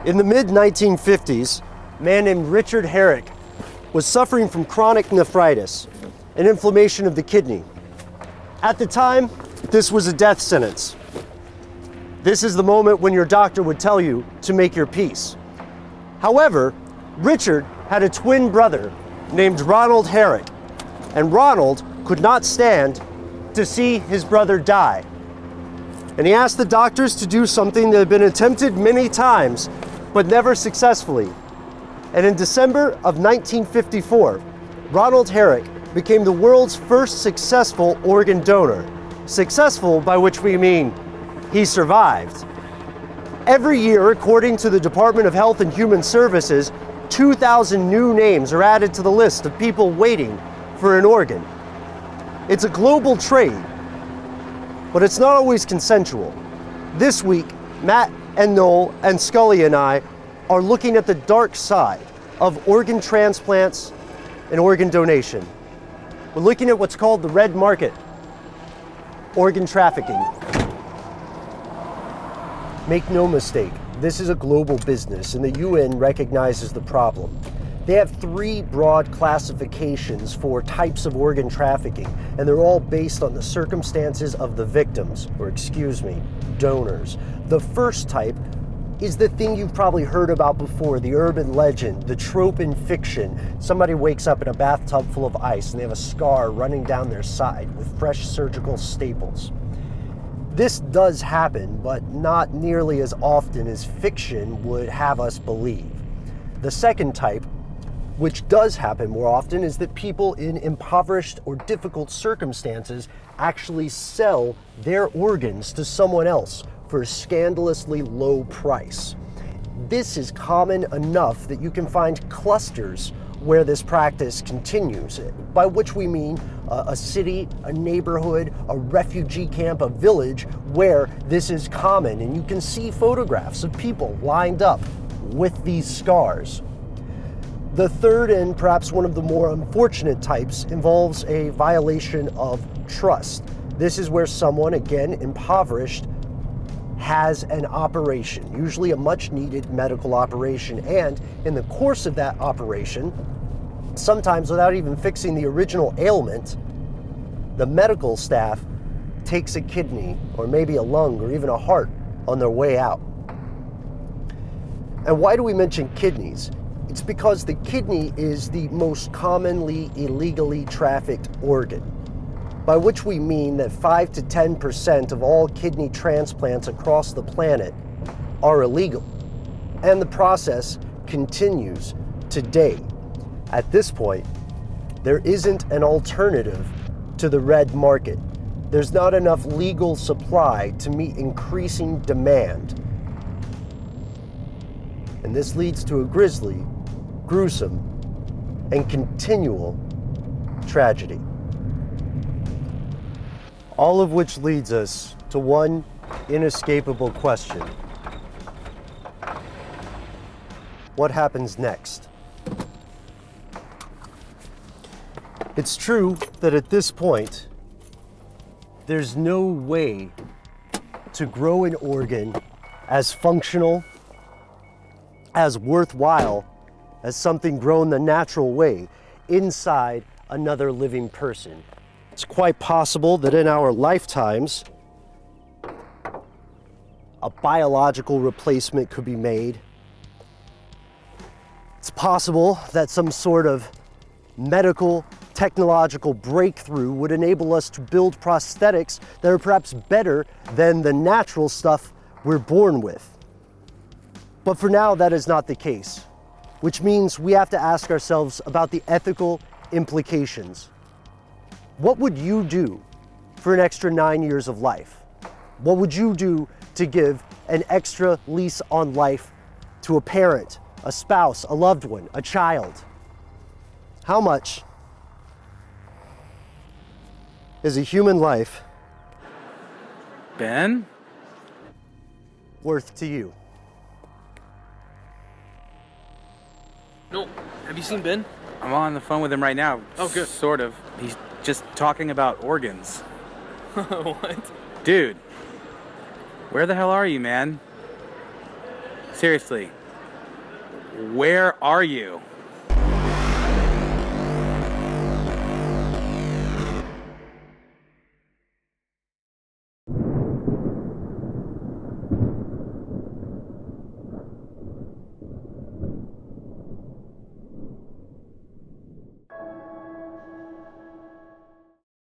In the mid-1950s, a man named Richard Herrick was suffering from chronic nephritis, an inflammation of the kidney. At the time, this was a death sentence. This is the moment when your doctor would tell you to make your peace. However, Richard had a twin brother named Ronald Herrick, and Ronald could not stand to see his brother die. And he asked the doctors to do something that had been attempted many times, but never successfully. And in December of 1954, Ronald Herrick became the world's first successful organ donor. Successful by which we mean he survived. Every year, according to the Department of Health and Human Services, 2,000 new names are added to the list of people waiting for an organ. It's a global trade, but it's not always consensual. This week, Matt and Noel and Scully and I are looking at the dark side of organ transplants and organ donation. We're looking at what's called the red market, organ trafficking. Make no mistake, this is a global business, and the UN recognizes the problem. They have 3 broad classifications for types of organ trafficking, and they're all based on the circumstances of the victims, or donors. The first type is the thing you've probably heard about before, the urban legend, the trope in fiction. Somebody wakes up in a bathtub full of ice and they have a scar running down their side with fresh surgical staples. This does happen, but not nearly as often as fiction would have us believe. The second type, which does happen more often, is that people in impoverished or difficult circumstances actually sell their organs to someone else for a scandalously low price. This is common enough that you can find clusters where this practice continues, by which we mean a city, a neighborhood, a refugee camp, a village where this is common, and you can see photographs of people lined up with these scars. The third, and perhaps one of the more unfortunate types, involves a violation of trust. This is where someone, again impoverished, has an operation, usually a much needed medical operation, and in the course of that operation, sometimes without even fixing the original ailment, the medical staff takes a kidney or maybe a lung or even a heart on their way out. And why do we mention kidneys? It's because the kidney is the most commonly illegally trafficked organ, by which we mean that 5 to 10% of all kidney transplants across the planet are illegal. And the process continues today. At this point, there isn't an alternative to the red market. There's not enough legal supply to meet increasing demand. And this leads to a grisly, gruesome, and continual tragedy. All of which leads us to one inescapable question. What happens next? It's true that at this point, there's no way to grow an organ as functional, as worthwhile as something grown the natural way inside another living person. It's quite possible that in our lifetimes, a biological replacement could be made. It's possible that some sort of medical, technological breakthrough would enable us to build prosthetics that are perhaps better than the natural stuff we're born with. But for now, that is not the case, which means we have to ask ourselves about the ethical implications. What would you do for an extra 9 years of life? What would you do to give an extra lease on life to a parent, a spouse, a loved one, a child? How much is a human life, Ben? worth to you? No, have you seen Ben? I'm on the phone with him right now. Oh, good. Sort of. He's just talking about organs. What? Dude, where the hell are you, man? Seriously, Where are you?